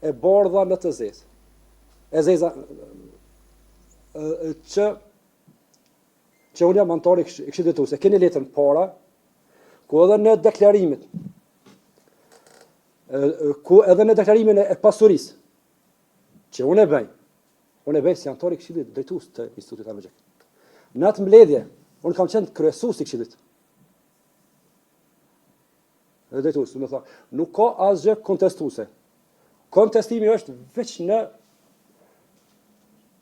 e bardha në të zezë. E zeza që unë jam antar i Këshillit Drejtues. Keni letrën para, ku edhe në deklarimin e pasurisë, që unë e bëj si antar i Këshillit Drejtues të Institutit Armëgjek. Në atë mbledhje, unë kam qenë kryesues i Këshillit Drejtues, më tha, nuk ka asgjë kontestuese. Kontestimi është veç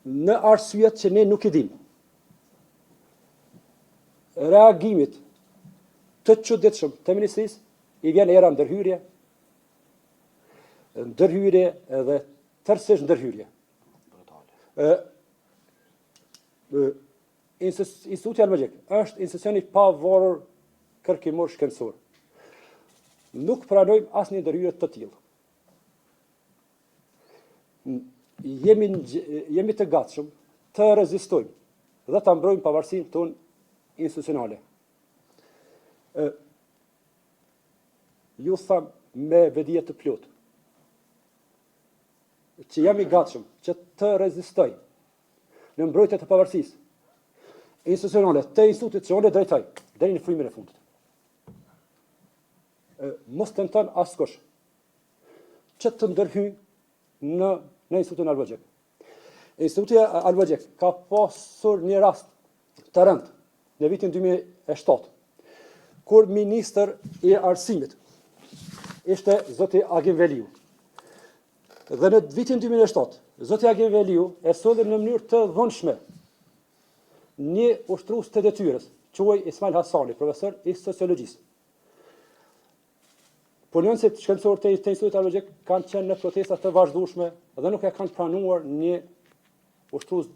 në arsyet që ne nuk I dim. Reagimit të çuditshëm të ministrisë I vjen era ndërhyrje edhe tërësisht ndërhyrje. Instituti Armëgjek është institucion I pavarur kërkimor shkencor. Nuk pranojmë asnjë ndërhyrje të tillë. Jemi të gatshëm të rezistojmë dhe ta mbrojmë pavarësinë tonë institucionale. Ju tham me vedije të plotë që jam I gatshëm që të rezistoj në mbrojtje të pavarësisë institucionale të institutit që unë e drejtoj deri në frymën e fundit. Mos tenton askush që të ndërhyjë në Institutin Armëgjek. Instituti Armëgjek ka pasur një rast të rëndë në vitin 2007, kur ministër I arsimit ishte zoti Agim Veliu. Dhe në vitin 2007, zoti Agim Veliu e solli në mënyrë të dhunshme një ushtrues të detyrës, quaj Ismail Hasani, profesor I sociologjisë. Punonësit shkencor të Institutit Armëgjek kanë qenë në protesta të vazhdueshme dhe nuk e kanë pranuar një ushtrues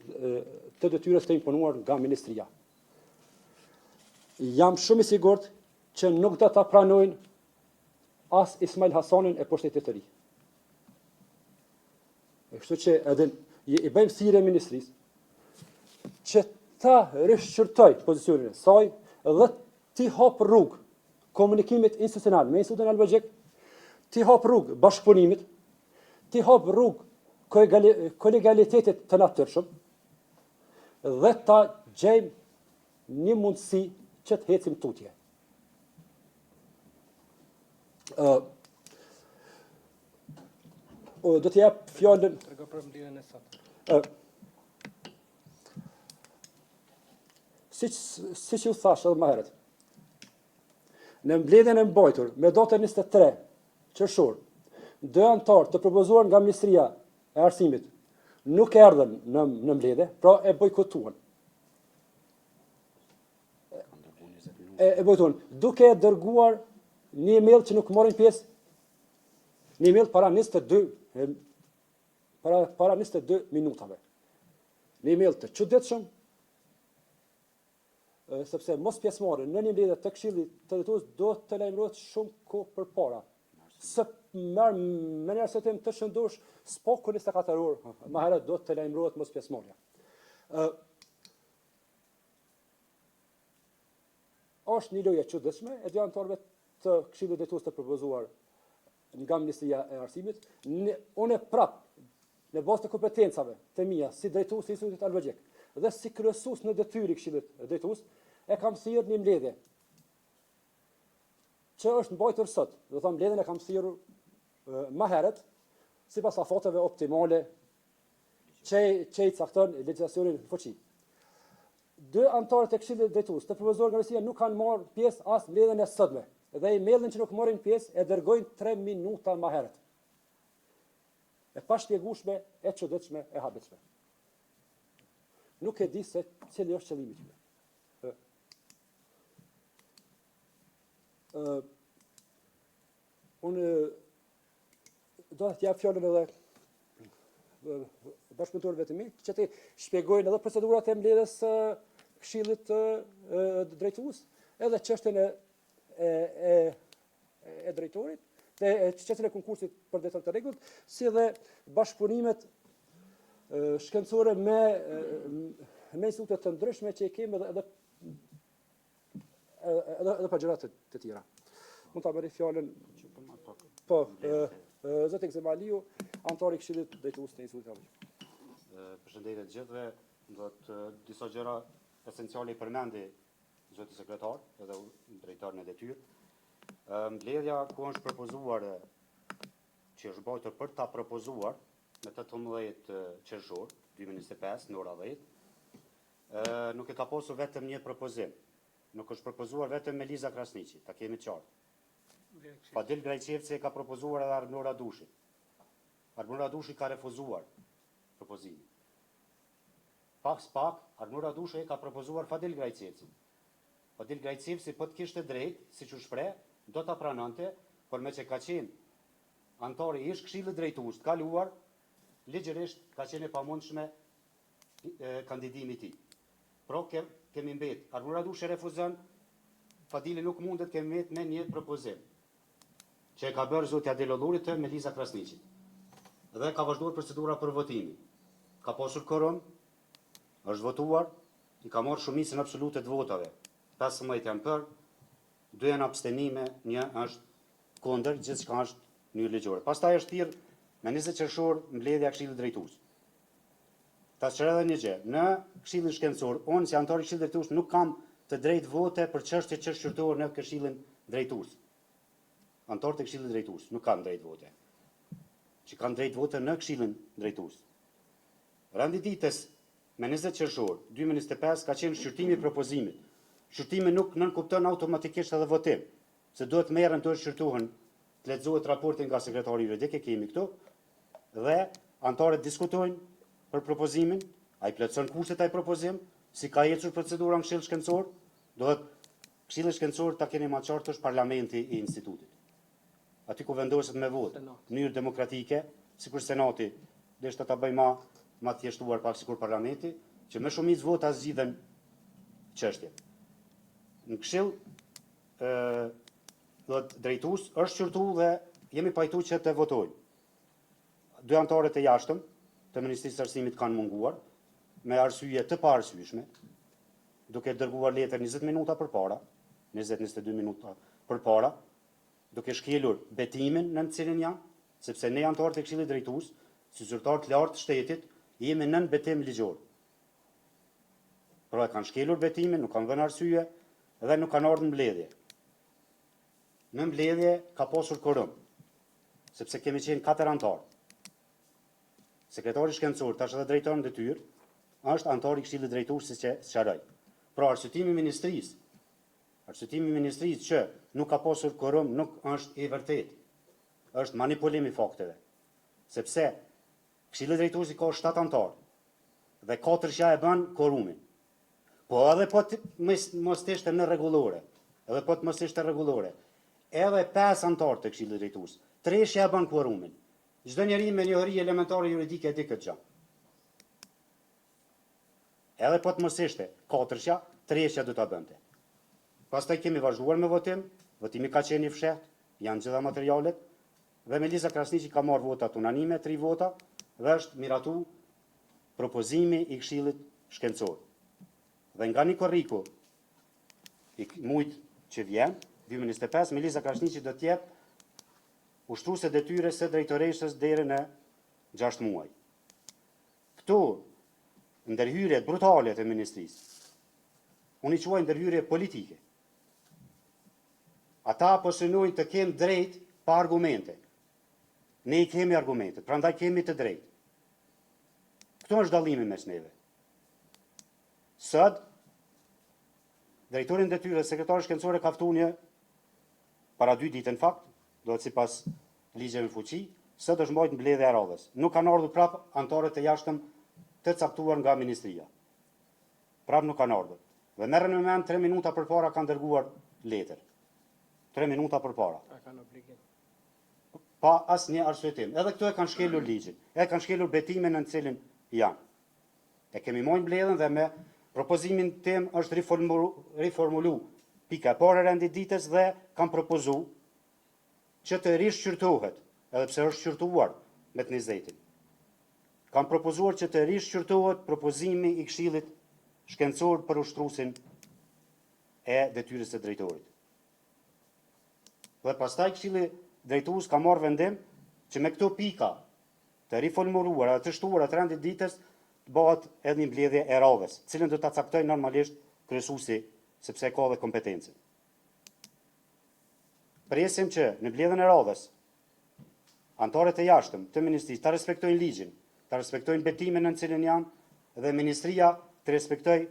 të detyrës të imponuar nga ministria. Jam shumë I sigurt që nuk do ta pranojnë as Ismail Hasanin e pushtetit të ri. Kështu që edhe I bëjmë thirrje ministrisë që ta rishqyrtoj pozicionin e saj dhe t'i hap rrugë komunikimit institucional me Institutin Armëgjek, t'i hap rrugë bashkëpunimit, t'i hap rrugë kolegalitetit të natyrshëm dhe ta gjejmë një mundësi që të hecim tutje. Do të jap fjalën për mbledhjen e sotme. Siç ju thash edhe më herët. Në mbledhjen e mbajtur me datën 23 qershor, 2 antarë të propozuar nga Ministria e Arsimit nuk erdhën në mbledhje, pra e bojkotuan. Duke e dërguar një email që nuk morrin pjesë, një email para 22 minutave. Një email të çuditshëm, sepse mos pjesëmarrja në një mbledhje të Këshillit të Drejtues do të lajmërohet shumë kohë përpara. Së merr me një arsyetëm të shëndosh s'po 24 orë, më herët do të lajmërohet mos pjesëmarrja. Është një lojë e çuditshme e dy anëtarëve të Këshillit Drejtues të propozuar nga Ministria e Arsimit. Unë prap në bazë të kompetencave të mia si drejtues I Institutit Armëgjek dhe si kryesues në detyrë I Këshillit Drejtues, e kam thirrur një mbledhje që është mbajtur sot. Do të them mbledhjen e kam thirrur më herët sipas afateve optimale që I cakton legjislacionin në fuqi. 2 antarët e Këshillit Drejtues të propozuar nga Ministria nuk kanë marrë pjesë as në mbledhjen e sotme dhe emailin që nuk morrin pjesë e dërgojnë 3 minuta më herët. E pashpjegueshme, e çuditshme, e habitshme. Nuk e di se cili është qëllimi tyre. Unë do të jap fjalën edhe bashkëpunëtorëve të mi, që të shpjegojnë edhe procedurat e mbledhjes së Këshillit Drejtues, edhe çështjen e drejtorit, çështjen e konkursit për drejtor të rregullt, si dhe bashkëpunimet shkencore me institute të ndryshme që I kemi edhe pa gjëra të tjera. Mund ta merr fjalën. Po, zoti Zemaliu, anëtari i Këshillit Drejtues të Institutit Arvëgjek. Përshëndetje të gjithëve, do të disa gjëra esenciale i përmendi zoti sekretar, edhe drejtori në detyrë. Mbledhja ku është propozuar, që është bërë për ta propozuar në 18 qershor 2025 në ora 10, nuk e ka pasur vetëm një propozim. Nuk është propozuar vetëm Meliza Krasniqi, ta kemi qartë. Fadil Grajqevci ka propozuar edhe Arnur Radushi. Arnur Radushi ka refuzuar propozimin. Pak, Arnur Radushi ka propozuar Fadil Grajqevci. Fadil Grajqevci po të kishte drejt, siç u shpreh, do ta pranonte, por me që ka qenë antari i Këshillit Drejtues të kaluar, ligjërisht ka qenë e pamundshme kandidimi i tij. Pro kemi mbet, Arnur Radushi refuzon, Fadili nuk mundet kemi mbet me një propozim që e ka bërë zoti Adel Ollurit të Meliza Krasniqit. Dhe ka vazhduar procedura për votimin. Ka pasur korum, është votuar, i ka marrë shumicën absolute të votave. 15 janë për, 2 janë abstenime, 1 është kundër, gjithçka është në mënyrë ligjore. Pastaj është thirrë me 20 qershor mbledhja e Këshillit Drejtues. Ta shëroj edhe një gjë, në Këshillin Shkencor, unë si antar i Këshillit Drejtues nuk kam të drejtë vote për çështje që shqyrtohen në Këshillin Drejtues. Antarët e Këshillit Drejtues nuk kanë drejtë vote. Që kanë drejtë vote në Këshillin Drejtues. Randi ditës me 20 qershor 2025 ka qenë shqyrtimi i propozimit. Shqyrtimi nuk nënkupton automatikisht edhe votim, se duhet merren të shqyrtohen, të lexohet raporti nga sekretari juridik, e kemi këtu, dhe antarët diskutojnë për propozimin, ai plotson kushtet ai propozim, si ka ecur procedura në Këshill Shkencor, do të Këshilli Shkencor ta keni më qartë është parlamenti i institutit. Aty ku vendoset me votë, në mënyrë demokratike, sikur Senati, deshta ta bëjmë ma thjeshtuar pak sikur parlamenti, që me shumicë vota zgjidhen çështjet. Në Këshill Drejtues është shqyrtuar dhe jemi pajtuar që të votojmë. 2 antarët e jashtëm të Ministrisë së Arsimit kanë munguar me arsye të paarsyeshme, duke dërguar letër 20 minuta përpara, 20-22 minuta përpara, duke shkelur betimin në cilin janë, sepse ne antarët e Këshillit Drejtues, si zyrtar të lartë të shtetit, jemi nën betim ligjor. Pra kanë shkelur betimin, nuk kanë dhënë arsye dhe nuk kanë ardhur në mbledhje. Në mbledhje ka pasur korum, sepse kemi qenë 4 antarë. Sekretari shkencor, tash edhe drejtori në detyrë, është antar i Këshillit Drejtues siç e sqaroj. Pra arsyetimi i ministrisë që nuk ka pasur korum nuk është i vërtetë. Është manipulim i fakteve. Sepse Këshilli Drejtues ka 7 antarë dhe 4 e bën korumin. Po edhe po mos ishte në rregullore, edhe 5 antarë të Këshillit Drejtues, 3 e bën korumin. Çdo njeri me njohuri elementare juridike e di këtë gjë. Edhe po të mos ishte 4, 3 do ta bënte. Pastaj kemi vazhduar me votim, votimi ka qenë i fshehtë, janë gjitha materialet, dhe Meliza Krasniqi ka marrë votat unanime, 3 vota, dhe është miratu propozimi i Këshillit Shkencor. Dhe nga një korriku i mujt që vjen, 2025, Meliza Krasniqi do të jetë ushtruese detyres së drejtoreshës deri në 6 muaj. Këtu ndërhyrjet brutale të ministrisë, unë i quaj ndërhyrje politike. Ata po synojnë të kenë drejt pa argumente. Ne i kemi argumentet, prandaj kemi të drejtë. Këtu është dallimi mes neve. Sot drejtori i detyrës sekretari shkencore ka ftuar një para 2 ditë në fakt, do të sipas ligjeve në fuqi, sot është mbajtur mbledhja e radhës. Nuk kanë ardhur prap antarët e jashtëm të caktuar nga ministria. Prap nuk kanë ardhur. Dhe merren në mend 3 minuta përpara kanë dërguar letër. 3 minuta përpara. A kanë obligim. Pa asnjë arsyetim. Edhe këto e kanë shkelur ligjin. E kanë shkelur betimin në cilin janë. E kemi marrë mbledhjen dhe me propozimin tim është riformulu pika e parë e rendit ditës dhe kam propozuar që të rishqyrtohet, edhe pse është shqyrtuar me të 20-tin. Kam propozuar që të rishqyrtohet propozimi i Këshillit Shkencor për ushtruesin e detyrës së drejtorit. Dhe pastaj Këshilli Drejtues ka marrë vendim që me këto pika të riformuluara, të shtuara të rendit ditës, të bëhet edhe një mbledhje e radhës, cilën do ta caktojë normalisht kryesuesi, sepse ka dhe kompetencën. Presim që në mbledhjen e radhës anëtarët e jashtëm të ministrisë ta respektojnë ligjin, ta respektojnë betimin në cilin janë dhe ministria të respektojë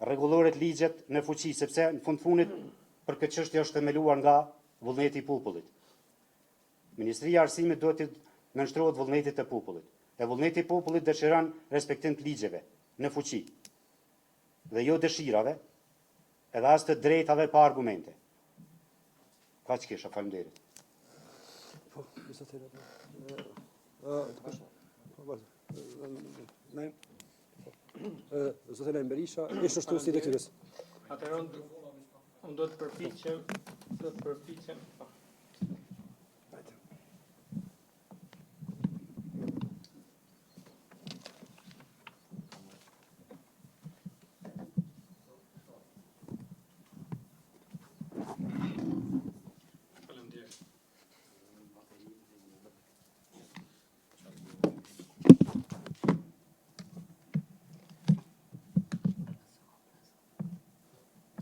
rregulloret ligjet në fuqi, sepse në fund fundit për këtë çështje është themeluar nga vullneti i popullit. Ministria e Arsimit duhet të nënshtrohet vullnetit të popullit. E vullneti i popullit dëshiron respektim të ligjeve në fuqi dhe jo dëshirave, edhe as të drejtave pa argumente. Kaq kisha, faleminderit. Zotin Berisha, ishte shtuesi i detyrës. Atëherë unë do të përpiqem,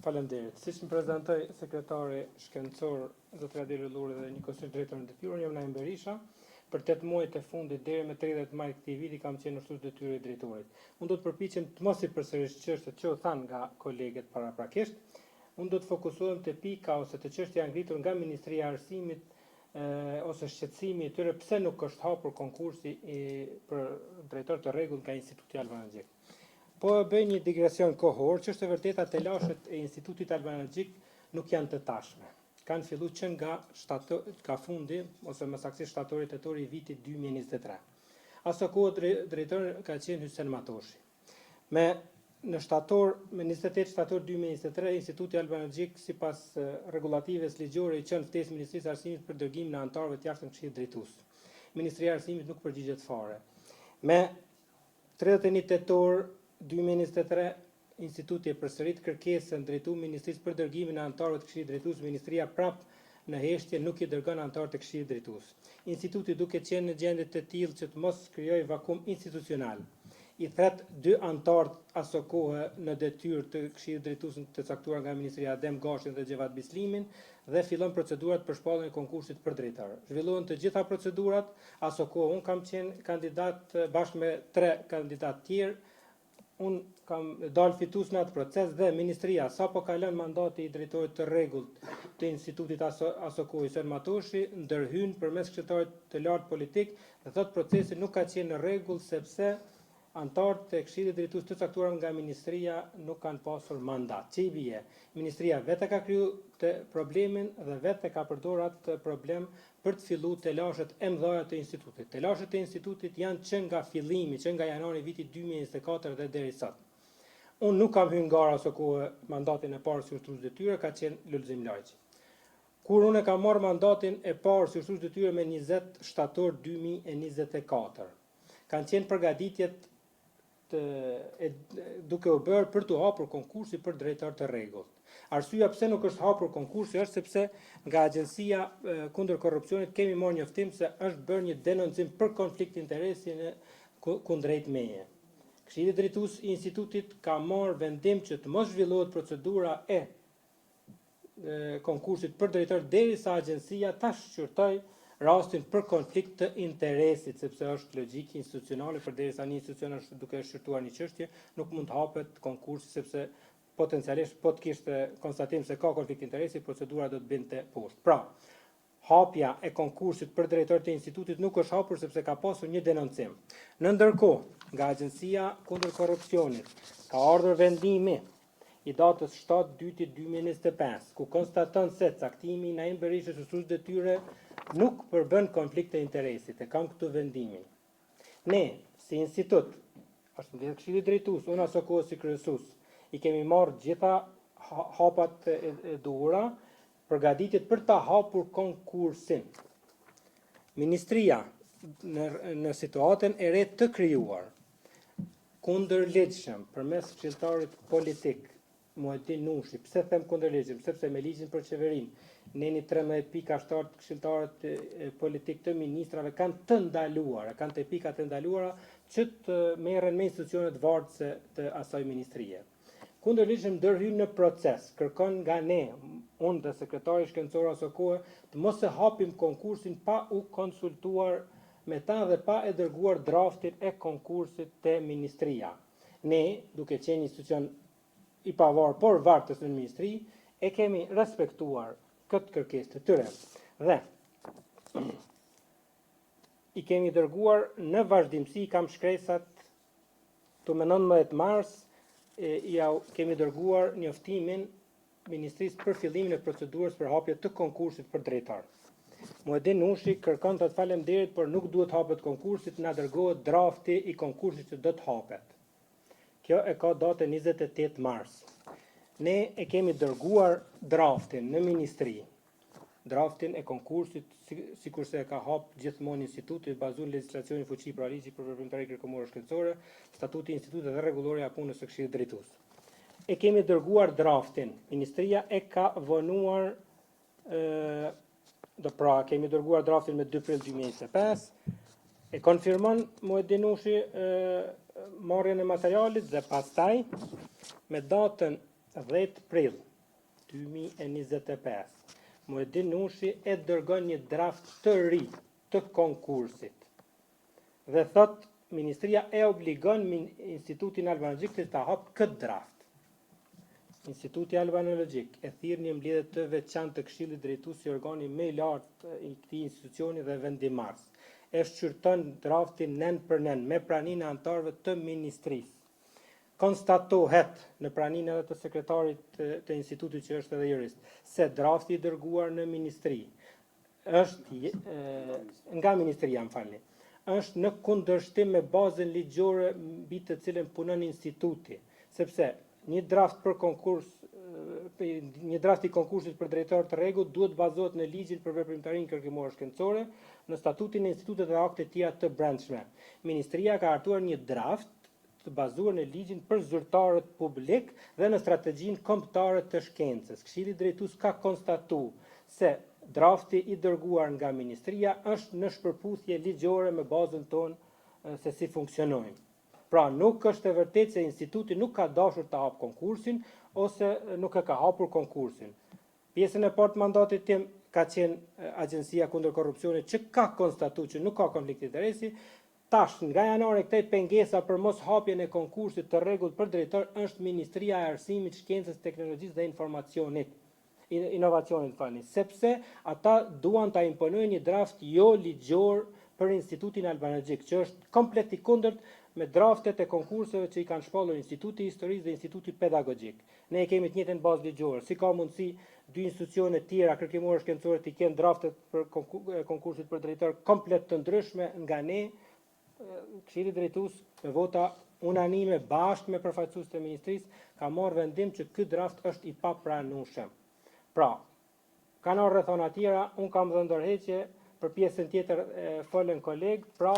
Faleminderit. Siç më prezantoi sekretari shkencor zotëria Adel Ulluri dhe njëkohësisht drejtori i detyrës, jam Naim Berisha. Për 8 muajt e fundit deri më 30 maj këtij viti kam qenë në shtues detyrë i drejtorit. Unë do të përpiqem të mos i përsëris çështjet që u thanë nga kolegët paraprakisht. Unë do të fokusohem te pika ose te çështja ngritur nga Ministria e Arsimit ose shqetësimi i tyre pse nuk është hapur konkursi për drejtor të rregullt nga Instituti Albanaxhik. Po bëj një digresion kohor, që është e vërteta të lashet e Institutit Albanaxhik nuk janë të tashme. Kanë filluar që nga fundi, ose më saktësisht shtatori tetori i vitit 2023. Aso kohë drejtor ka qenë Hysen Matoshi. Në 28 shtator 2023, Instituti Albanaxhik, sipas rregullatives ligjore, i çon ftesë Ministrisë së Arsimit për dërgimin e anëtarëve të jashtëm Këshillit Drejtues. Ministria e Arsimit nuk përgjigjet fare. Me 31 tetor 2023, Instituti e përsërit kërkesën drejtuar Ministrisë për dërgimin e anëtarëve të Këshillit Drejtues, Ministria prap në heshtje nuk i dërgon anëtarët e Këshillit Drejtues. Instituti duke qenë në gjendje të tillë që të mos krijojë vakum institucional, i thret 2 anëtarë aso kohë në detyrë të Këshillit Drejtues të caktuar nga Ministria, Adem Gashin dhe Xhevat Bislimin, dhe fillon procedurat për shpalljen e konkursit për drejtor. Zhvillohen të gjitha procedurat, aso kohë unë kam qenë kandidat bashkë me 3 kandidatë tjerë. Unë kam dalë fitues në atë proces dhe Ministria sapo ka lënë mandati i drejtorit të rregullt të institutit aso kohë Hysen Matoshi, ndërhyn përmes këshilltarit të lartë politik dhe thotë procesi nuk ka qenë në rregull sepse anëtarët e Këshillit Drejtues të caktuar nga Ministria nuk kanë pasur mandat. Që i bie? Ministria vetë ka kriju të problemin dhe vetë ka përdorur atë problem për të filluar telashet e mëdha të institutit. Telashet e institutit janë që nga fillimi, që nga janari vitit 2024 dhe deri sot. Unë nuk kam hyrë gara aso kohë mandatin e parë si ushtrues detyre, ka qenë Lulzim Lajçi. Kur unë kam marrë mandatin e parë si ushtrues detyre me 20 shtator 2024, kanë qenë përgatitjet duke u bërë për të hapur konkursi për drejtor të rregullt. Arsyeja pse nuk është hapur konkursi është sepse nga Agjencia kundër korrupsionit kemi marrë njoftim se është bërë një denoncim për konflikt interesi në kundrejt meje. Këshilli Drejtues i institutit ka marrë vendim që të mos zhvillohet procedura e konkursit për drejtor derisa agjencia ta shqyrtoj rastin për konflikt të interesit, sepse është logjik institucionale, përderisa një institucion është duke shqyrtuar një çështje, nuk mund të hapet konkursi sepse potencialisht po të kishte konstatim se ka konflikt interesi, procedura do të binte poshtë. Pra, hapja e konkursit për drejtor të institutit nuk është hapur sepse ka pasur një denoncim. Në ndërkohë, nga Agjencia kundër korrupsionit ka ardhur vendimi i datës 7/2/2025, ku konstaton se caktimi i Naim Berishës ushtrues detyre nuk përbën konflikt të interesit, e kam këtu vendimin. Ne, si institut, është mbledhur Këshilli Drejtues, unë aso kohë si kryesues, i kemi marrë gjitha hapat e duhura, përgatitjet për ta hapur konkursin. Ministria, në situatën e re të krijuar, kundërligjshëm, përmes këshilltarit politik, Muhamedit Nushi. Pse them kundërligjshëm? Sepse me ligjin për qeverinë, neni 13 pika shtatë këshilltarët politik të ministrave kanë të ndaluara, kanë të pika të ndaluara që të merren me institucionet vartëse të asaj ministrie. Kundërligjshëm ndërhyn në proces, kërkon nga ne, unë dhe sekretari shkencor aso kohë, të mos e hapim konkursin pa u konsultuar me ta dhe pa e dërguar draftin e konkursit te ministria. Ne, duke qenë institucion i pavarur por vartës në ministri, e kemi respektuar këtë kërkesë të tyre. Dhe i kemi dërguar në vazhdimsi, kam shkresat të më 19 mars, kemi dërguar njoftimin Ministrisë për fillimin e procedurës për hapje të konkursit për drejtar. Muhamedit Nushi kërkon të falemnderit, por nuk duhet hapet konkursit, na dërgohet drafti i konkursit që do të hapet. Kjo e ka datën 28 mars. Ne e kemi dërguar draftin në ministri, draftin e konkursit, sikurse e ka hap gjithmonë instituti, bazuar në legjislacionin fuqi pra ligji për veprimtarinë kërkohore shkencore, statuti i institutit dhe rregullorja e punës së këshillit drejtues. E kemi dërguar draftin. Ministria e ka vonuar kemi dërguar draftin me 2 prill 2025. E konfirmon Muhamedit Nushi marrjen e materialit dhe pastaj me datën 10 prill 2025. Muhamedit Nushi e dërgon një draft të ri të konkursit. Dhe thot ministria e obligon Institutin Albanologjik të ta hap këtë draft. Instituti Albanologjik e thirr një mbledhje të veçantë të Këshillit Drejtues, si organi më i lartë i këtij institucioni dhe vendimars. E shqyrton draftin nen për nen me praninë e anëtarëve të ministrisë. Konstatohet në praninë edhe të sekretarit të institutit që është edhe jurist, se drafti i dërguar në ministri është nga ministria, është në kundërshtim me bazën ligjore mbi të cilën punon instituti, sepse një draft për konkurs, një draft i konkursit për drejtor të rregullt duhet bazohet në ligjin për veprimtarinë kërkimore shkencore, në statutin e institutet dhe akte tjera të brendshme. Ministria ka hartuar një draft të bazuar në ligjin për zyrtarët publik dhe në strategjinë kombëtare të shkencës. Këshilli drejtues ka konstatuar se drafti i dërguar nga ministria është në shpërputhje ligjore me bazën tonë se si funksionojmë. Pra, nuk është e vërtetë se instituti nuk ka dashur të hap konkursin ose nuk e ka hapur konkursin. Pjesën e parë të mandatit tim ka qenë Agjencia kundër korrupsionit që ka konstatuar që nuk ka konflikt interesi. Tash, nga janari këtej pengesa për mos hapjen e konkursit të rregullt për drejtor është Ministria e Arsimit, Shkencës, Teknologjisë dhe Inovacionit, sepse ata duan ta imponojnë një draft jo ligjor për Institutin Albanologjik, që është komplet i kundërt me draftet e konkurseve që i kanë shpallur Instituti i Historisë dhe Instituti Pedagogjik. Ne e kemi të njëjtën bazë ligjore. Si ka mundësi dy institucione tjera kërkimore shkencore të kenë draftet për konkursit për drejtor komplet të ndryshme nga ne? Këshilli drejtues me vota unanime bashkë me përfaqësuesit e ministrisë ka marrë vendim që ky draft është i papranueshëm. Pra, kanë rrethona tjera, un kam dhënë ndërheqje për pjesën tjetër folën kolegë, pra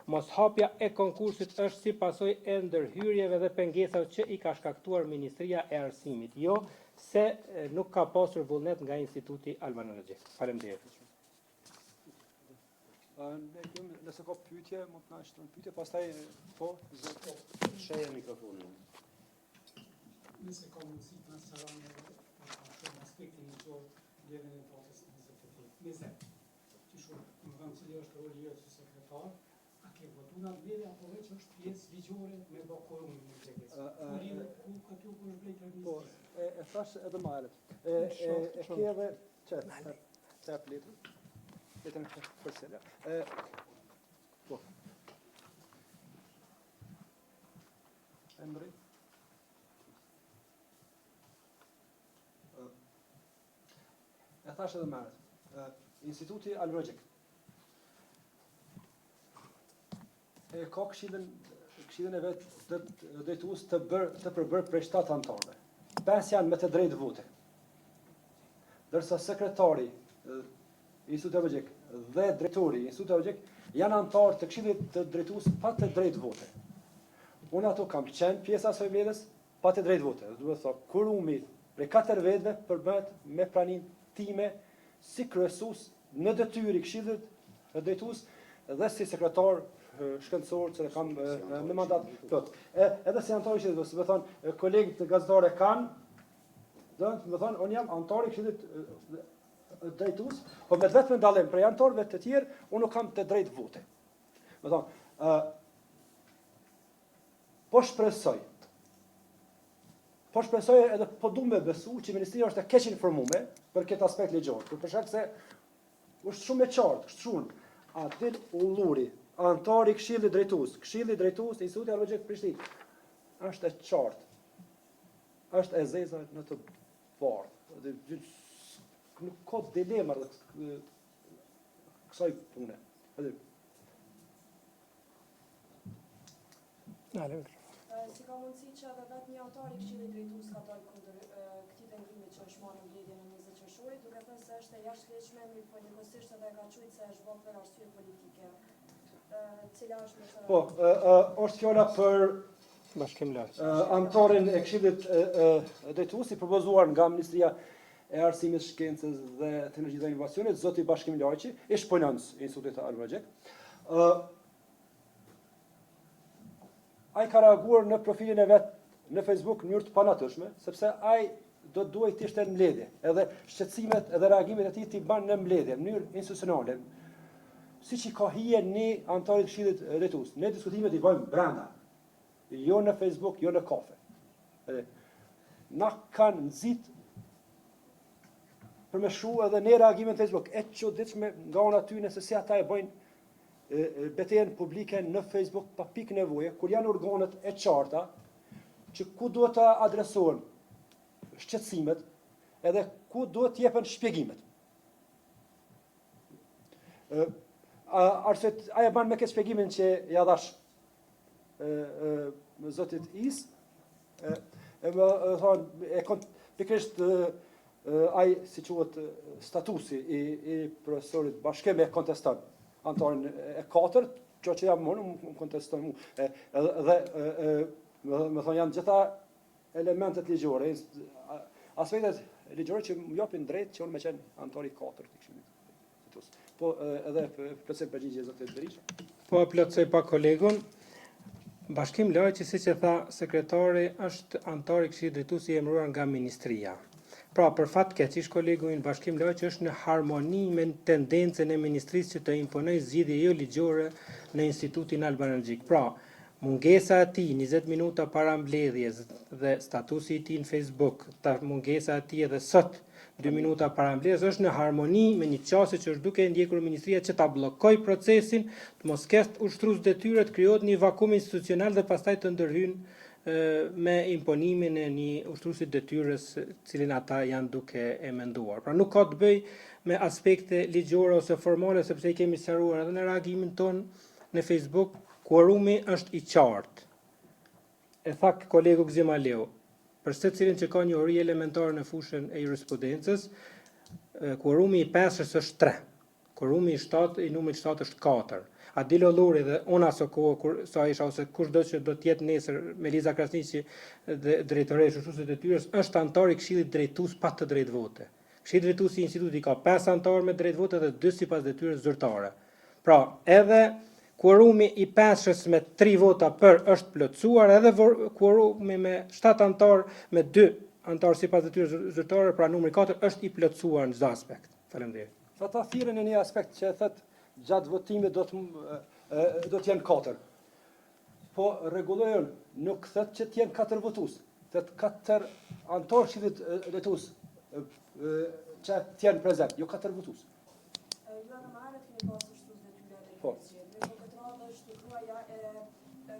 moshapja e konkursit është si pasojë e ndërhyrjeve dhe pengesave që i ka shkaktuar Ministria e Arsimit, jo se nuk ka pasur vullnet nga Instituti Albanologjik. Faleminderit. Nëse ka pyetje, mund të na shtrojnë pyetje, pastaj po, Sheje mikrofonin. Nëse ka mundësi të nësëranë shumë aspektin në gjorë lidhën e datës 20. Që shumë, më dhëmë cili është roli jërë që sekretar, a ke votuna mbledhje apo veç është pjesë ligjore me bakorumin në gjekës? Ku këtu ku është blejtë rëmisë? Po, e thash edhe më herët. E ke edhe qëtë, të letën. Letën për selja. Po. Emri. E thash edhe më herët. Instituti Albanologjik e ka këshillin e vet të drejtues të përbërë prej 7 anëtarëve. 5 janë me të drejtë vote. Ndërsa sekretari i Institutit Albanologjik dhe drejtori i Institutit Albanologjik janë anëtarë të këshillit të drejtues pa të drejtë vote. Unë ato kam qenë pjesa e asaj mbledhjes pa të drejtë vote. Duhet thotë, kurumi prej 4 vetëve përbëhet me pranin time si kryesues në detyrë i Këshillit Drejtues dhe si sekretar shkencor që kam me mandat plot. Edhe si antar i Këshillit, do të thonë kolegët gazetare kanë, do të thonë unë jam antar i Këshillit Drejtues, po me vetëm dallim prej antarëve të tjerë, unë nuk kam të drejtë vote. Do thonë, po shpresoj edhe po du me besu që Ministria është e keq informuar për këtë aspekt ligjor, për shkak se është shumë e qartë, është shumë. Adil Ulluri, antar i Këshillit Drejtues, Instituti Arkeologjik Prishtinë, është e qartë. Është e zeza në të bardhë. Nuk ka dilema kësaj pune. Si ka mundësi që edhe vetë një antar i Këshillit Drejtues ka dalë kundër këtij vendimi që është marrë në mbledhjen e 20 qershorit, duke thënë se është e jashtëligjshme, mirë po njëkohësisht edhe ka thujtë se është bërë për arsye politike. Cila është më Po, është fjala për Bashkim Lajç. Antarin e Këshillit Drejtues i propozuar nga Ministria e Arsimit, Shkencës dhe Teknologjisë dhe Inovacionit, zoti Bashkim Lajçi, ish punonës i Institutit Arkeologjik. Ai ka reaguar në profilin e vet në Facebook në mënyrë të panatyrshme, sepse ai do duhet të ishte në mbledhje, edhe shqetësimet edhe reagimet e tij t'i bën në mbledhje, në mënyrë institucionale. Siç i ka hije një antar i Këshillit Drejtues, ne diskutimet i bëjmë brenda, jo në Facebook, jo në kafe. Na kanë nxit për me shu edhe ne reagimin në Facebook, e çuditshme nga ona tyne se si ata e bëjnë betejën publike në Facebook pa pikë nevoje, kur janë organet e qarta që ku duhet të adresohen shqetësimet edhe ku duhet të jepen shpjegimet. Aja ban me këtë shpjegimin që ja dhash zotit Is, pikërisht ai si quhet statusi i profesorit Bashkem e konteston antarin e 4, që jam unë konteston mu. Dhe më thonë janë gjitha elementet ligjore, aspektet ligjore që më japin drejt që unë me qenë antari 4 të Këshillit. Po edhe plotësoj përgjigje zotit Berisha. Po plotësoj pa kolegun. Bashkim Lajçi, siç e tha sekretari, është antar i Këshillit Drejtues i emëruar nga Ministria. Pra, për fat keq, ish kolegu i Bashkim Lajçi është në harmoni me tendencën e Ministrisë që të imponojë zgjidhje jo ligjore në Institutin Arkeologjik. Pra, mungesa e tij 20 minuta para mbledhjes dhe statusi i tij në Facebook, mungesa e tij edhe sot 2 minuta para mbledhjes është në harmoni me një qasje që është duke ndjekur Ministria që ta bllokoj procesin, të mos ketë ushtrues detyre, të krijohet një vakum institucional dhe pastaj të ndërhyjnë me imponimin e një ushtruesi detyrës, cilin ata janë duke e menduar. Pra nuk ka të bëj me aspekte ligjore ose formale, sepse i kemi sqaruar edhe në reagimin ton në Facebook, kuorumi është i qartë. E tha kolegu Gzim Aleu, për secilin që ka një ori elementare në fushën e jurisprudencës, kuorumi i 5 është 3. Kuorumi i 7, i numrit 7 është 4. Adil Ulluri dhe unë aso kohë kur sa isha ose kushdo që do të jetë nesër Meliza Krasniqi dhe drejtoresh ushtruese të detyrës është antar i Këshillit Drejtues pa të drejtë vote. Këshilli Drejtues i institutit ka 5 antar me drejtë vote dhe 2 sipas detyrës zyrtare. Pra, edhe kuorumi i 5 me 3 vota për është plotësuar, edhe kuorumi me 7 antar me 2 antar sipas detyrës zyrtare, pra numri 4 është i plotësuar në çdo aspekt. Faleminderit. Ata thirrën në një aspekt që thotë gjatë votimit do të jenë 4. Po rregullojën nuk thotë që të jenë 4 votues, thotë 4 antar Këshillit Drejtues që të jenë prezent, jo 4 votues. Ju në marrë keni pasur shtues detyre dhe Po. në këtë radhë është shkruaja e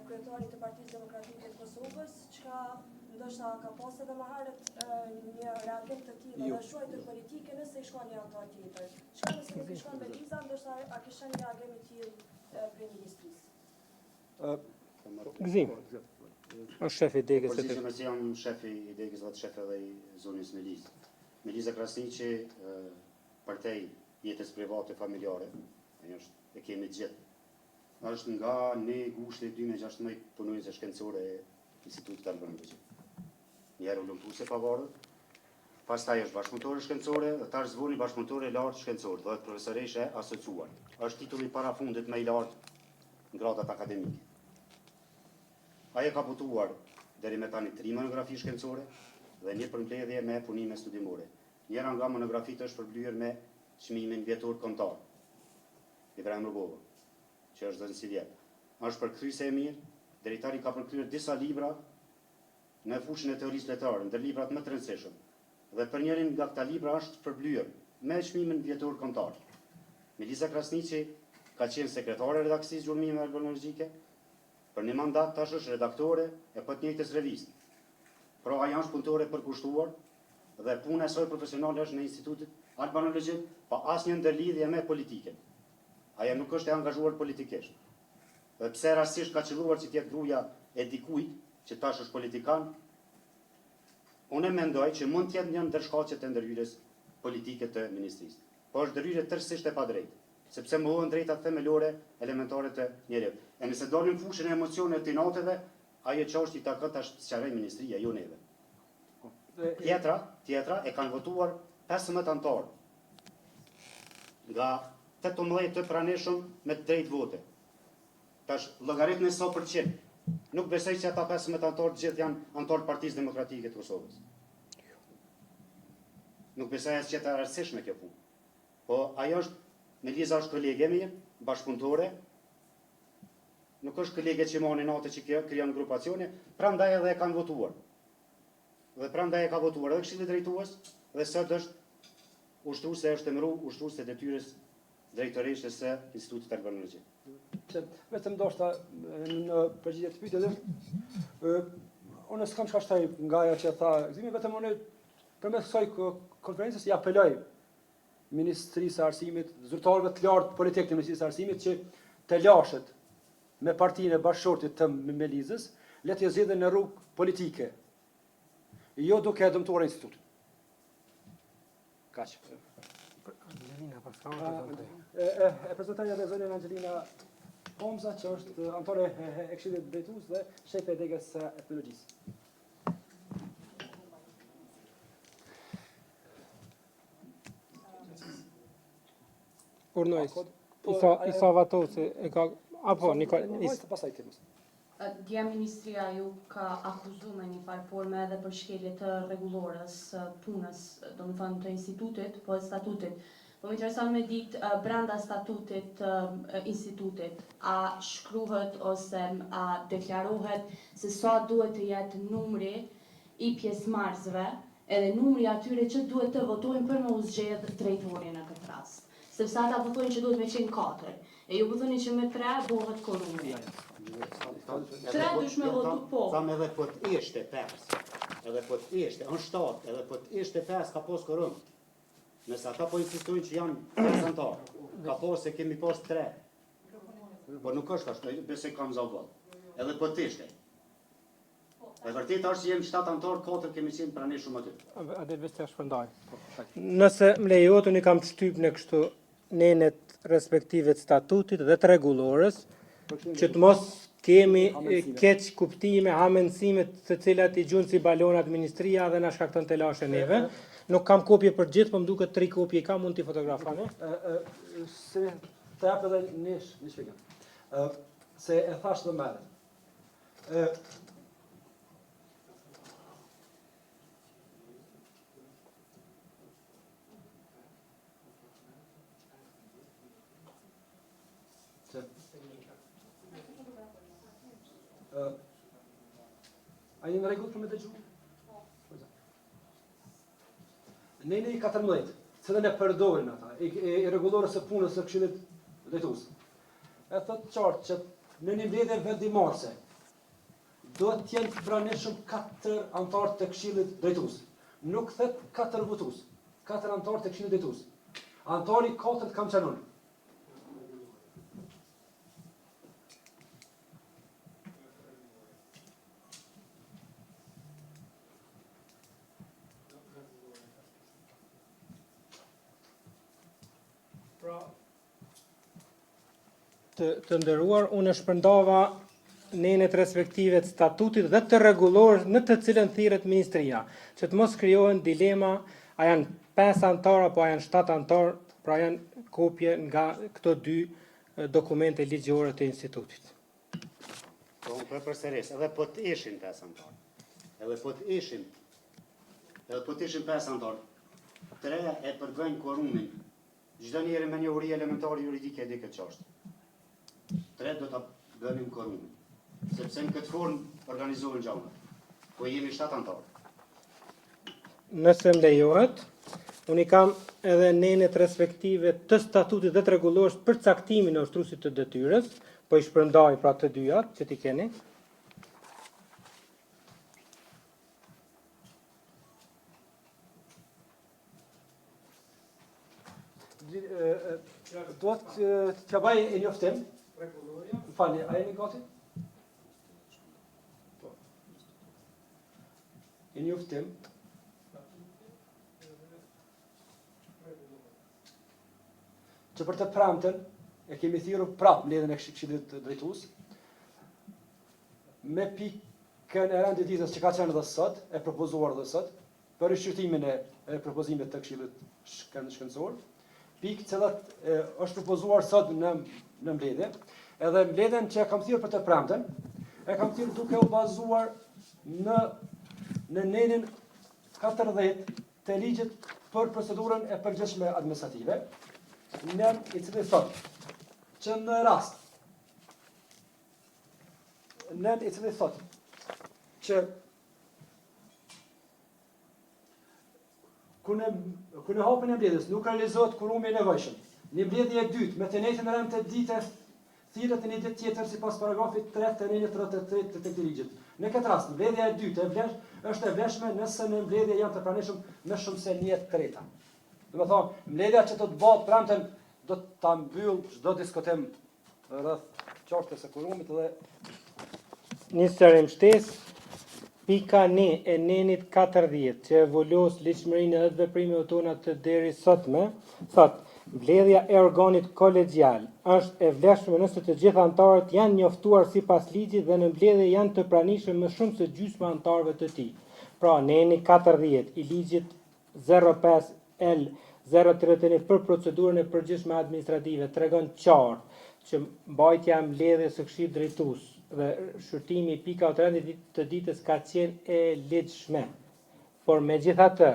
kryetarit të Partisë Demokratike të Kosovës, çka ndoshta ka pasur edhe më herët një reagim të tillë dhe shuajtër politike nëse i shkon një antar tjetër. Çka nëse nuk i shkon Beliza, ndoshta a kishte një reagim i tillë prej ministrisë. Gzim. Është shefi i degës së Përgjithësisht që jam shefi i degës dhe shef edhe i zonës Meliz. Meliza Krasniqi, partij jetës private familjare, e kemi gjithë. Është nga ne gushti 2016 punojnëse shkencore e Institutit Arkeologjik. njerë u lumtu se pavarët, pastaj është bashkëpunëtore shkencore dhe tash zvoni bashkëpunëtore lartë shkencore, dhe profesoreshe asociuar. Është titulli parafundit më i lartë në gradat akademike. Ajo ka votuar deri me tani 3 monografi shkencore dhe një përmbledhje me punime studimore. Njëra nga monografitë është përblyer me çmimin vjetor kombëtar. Ibrahim Rugova, që është zënës i vjetë. Është përkthyese e mirë, drejtari ka përkryer disa libra në fushën e teorisë letare, ndër librat më të rëndësishëm. Dhe për njërin nga këta libra është përblyer me çmimin vjetor kombëtar. Melisa Krasniqi ka qenë sekretare e redaksisë gjurmime arkeologjike, për një mandat tash është redaktore e për të njëjtës revistë. Pra ajo është punëtore përkushtuar dhe puna e saj profesionale është në Institutit Albanologjik, pa asnjë ndërlidhje me politikën. Ajo nuk është e angazhuar politikisht. Dhe pse rastisht ka qelluar që tjetë gruaja e dikujt, që tash është politikan, unë mendoj që mund tjetë një ndër shkaqet e ndërhyrjes politike të ministrisë. Po është ndërhyrje tërësisht e padrejtë, sepse mohohen drejtat themelore elementare të njeriut. E nëse dolim fushën e emocioneve të natëve, ajo çështje i takon tash sqaroj ministria, jo neve. Tjetra e kanë votuar 15 anëtar nga 18 të pranishëm me të drejtë vote. Tash llogaritën e sa përqind. Nuk besoj që ata 15 anëtar gjithë janë anëtar të Partisë Demokratike të Kosovës. Nuk besoj as që është e rastësishme kjo punë. Po ajo është Melisa është kolege mirë, bashkëpunëtore, nuk është kolege që marrin natë që krijon grupacione, prandaj edhe e kanë votuar. Dhe prandaj e ka votuar edhe Këshilli Drejtues, dhe sot është ushtruese, është emëruar ushtruese detyrës drejtoreshe së Institutit Arkeologjik. Vetëm ndoshta në përgjigje të pyetjes, unë s'kam çka shtaj nga ajo që tha Gzimi, vetëm unë përmes kësaj konferencës i apeloj Ministrisë së Arsimit, zyrtarëve të lartë politik të Ministrisë së Arsimit që të lashet me partinë e bashkëshortit të Melizës, le të zgjidhen në rrugë politike, jo duke e dëmtuar institutin. Kaq. Angelina Pascal. E prezantoja dhe zonën Angelina Pomza, që është anëtare e Këshillit Drejtues dhe shefe e degës së etnologjisë. Urnojës, Isa Vatosi, e ka... Apo, pasaj të Dje Ministria ju ka akuzu me një farë forme edhe për shkelje të rregullores punës, do më thënë të institutit, po e statutit. Po më intereson me ditë brenda statutit institutit, a shkruhet ose a deklarohet se sa duhet të jetë numri i pjesëmarrësve, edhe numri atyre që duhet të votojnë për me u zgjedhë drejtorin në këtë rast. Sepse ata votojnë që duhet me qenë 4, e ju pëthoni që me 3 bëhet konumri. 3 dush me votu po. Thamë edhe po të ishte 5, edhe po të ishte, në 7, edhe po të ishte 5 ka pos kërëm. Nëse ata po insistojnë që janë 5 anëtarë, ka pos se kemi pos 3. Po nuk është ashtu, besoj kam zavod. Edhe po të ishte. E vërtet është që jemi 7 anëtarë, 4 kemi qenë pranishëm aty. Adel Vestia shpërndaj. Nëse më lejohet, unë kam shtyp në kështu nenet respektive të statutit dhe të rregullores, që të mos kemi keq kuptime, hamendësime të cilat i gjunë si balonat ministria dhe na shkakton të lashe neve. Nuk kam kopje për gjithë, po më duket 3 kopje ka, mund t'i fotografane. Se të japë edhe një shpjegim. Se e thash dhe merret. A jeni në rregull për me dëgju? Ne i 14, cilën e përdorin ata, e rregullorës së punës së Këshillit Drejtues. E thotë qartë që në një mbledhje vendimarrëse do të jenë të pranishëm 4 anëtarë të Këshillit Drejtues. Nuk thet 4 votues, 4 anëtarë të Këshillit Drejtues. Anëtari 4 kam qenë unë. Të nderuar, unë shpërndava nenet respektive të statutit dhe të rregullorës në të cilën thirret ministria, që të mos krijohen dilema, a janë 5 antar apo a janë 7 antar, pra janë kopje nga këto dy dokumente ligjore të institutit. Po unë përsëris, edhe po të ishin 5 antar. Edhe po të ishin 5 antar. 3 e përgojnë quorumin. Çdo njeri me një uri elementare juridike e di këtë çështje. 3 do ta bënin quorumin. Sepse në këtë formë organizohen gjërat. Po jemi 7 antar. Nëse më lejohet, unë i kam edhe nenet respektive të statutit dhe të rregullorës për caktimin e ushtruesit të detyrës, po i shpërndaj pra të dyja që ti keni. Do të bëj e njoftim. Më falni, a jeni gati? E njoftim. Që për të premten e kemi thirrur prapë mbledhjen e Këshillit Drejtues me pikën e rëndë ditës që ka qenë edhe sot, e propozuar edhe sot, për rishqyrtimin e propozimit të Këshillit Shkencor, pikë që është propozuar sot në mbledhje, edhe mbledhjen që e kam thirrur për të premten, e kam thirrur duke u bazuar në nenin 40 të ligjit për procedurën e përgjithshme administrative, në i cili thot që në rast që ku në hapjen e mbledhjes nuk realizohet kurumi i nevojshëm, në mbledhje e dytë me të njëjtën rënd të ditë thirret në një ditë tjetër sipas paragrafit 3 të nenit 33 të këtij ligjit. Në këtë rast, mbledhja e dytë është e vlefshme nëse në mbledhje janë të pranishëm më shumë se një treta. Do të thonë, mbledhja që do të bëhet premten do ta mbyll çdo diskutim rreth çështjes së kurumit dhe Nisërim shtes, pika ne e nenit 40 që evolos ligjshmërinë edhe të veprimeve tona të deri sotme, thot mbledhja e organit kolegjial është e vlefshme nëse të gjithë antarët janë njoftuar sipas ligjit dhe në mbledhje janë të pranishëm më shumë se gjysma antarëve të tij. Pra, neni 40 i ligjit 05 L 031 për procedurën e përgjithshme administrative tregon qartë që mbajtja e mbledhjes së Këshillit Drejtues dhe shqyrtimi i pika të rëndit të ditës ka qenë e ligjshme. Por megjithatë,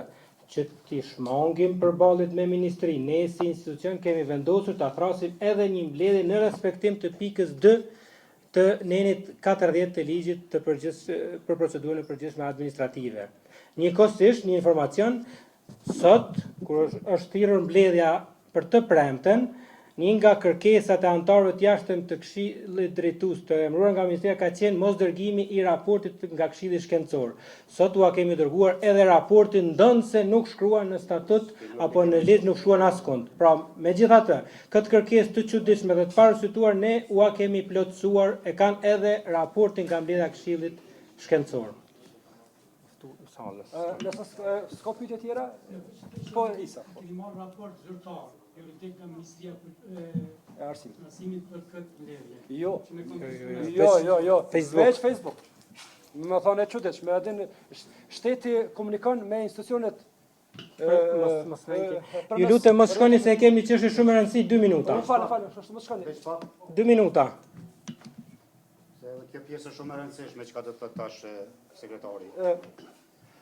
që t'i shmangim përballit me ministri, ne si institucion kemi vendosur ta thrasim edhe një mbledhje në respektim të pikës D të nenit 40 të ligjit të për procedurën e përgjithshme administrative. Njëkohësisht, një informacion, sot, kur është thirrur mbledhja për të premten, një nga kërkesat e antarëve të jashtëm të Këshillit Drejtues të emëruar nga Ministria ka qenë mosdërgimi i raportit nga Këshilli Shkencor. Sot ua kemi dërguar edhe raportin ndonse nuk shkruan në statut apo në ligj nuk shkruan askund. Pra, megjithatë, këtë kërkesë të çuditshme dhe të parashituar ne ua kemi plotësuar, e kanë edhe raportin nga mbledhja e Këshillit Shkencor. Nëse s'ka pyetje tjera, po Isa. Keni marrë raport zyrtar juridik nga Ministria E arsimit për këtë mbledhje. Jo. Facebook. Veç Facebook. Më thonë e çuditshme, adin shteti komunikon me institucionet Ju lutem mos shkoni se kemi çështje shumë e rëndësishme 2 minuta. Falë, mos shkoni. Veç pak, 2 minuta. se edhe kjo pjesë është shumë e rëndësishme që ka të thotë tash sekretari.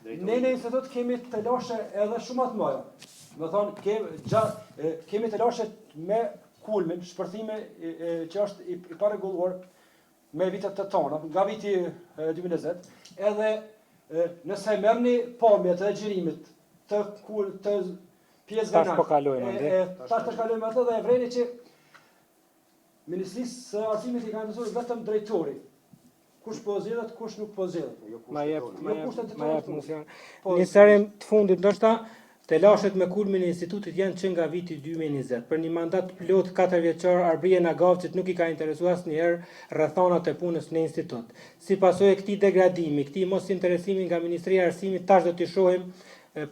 Ne në institut kemi të lashe edhe shumë atë mëra. Më thonë, kemi të lashe me kulmin, shpërthime që është i paregulluar me vitet të tona, nga viti 2020, edhe nëse merrni pamjet e xhirimit të pjesëve Tash po kalojmë ende. Tash të kalojmë atë dhe e vreni që Ministrisë së Arsimit i ka vendosur vetëm drejtori. Kush po zgjedhet, kush nuk po zgjedhet. Ma jep funksion. Nisërim të fundit ndoshta telashet me kulmin e institutit janë që nga viti 2020. Për një mandat plot 4 vjeçar Arbria Nagavcit nuk i ka interesuar asnjëherë rrethonat e punës në institut. Si pasojë e këtij degradimi, këtij mos interesimi nga Ministria e Arsimit, tash do t'i shohim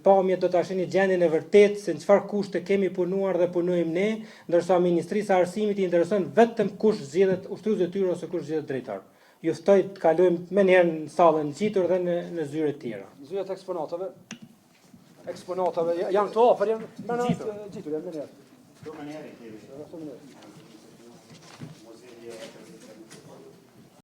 pamjet, do ta shihni gjendjen e vërtetë se në çfarë kushte kemi punuar dhe punojmë ne, ndërsa Ministrisë së Arsimit i intereson vetëm kush zgjedhet ushtrues detyrë ose kush zgjedhet drejtor. ju ftoj të kalojmë më njëherë në sallën ngjitur dhe në zyre të tjera. Zyret eksponatave. Eksponatave janë këto afër, janë Gjitur. gjitur janë më njerë. Këtu më njerë i kemi. Ashtu më njerë.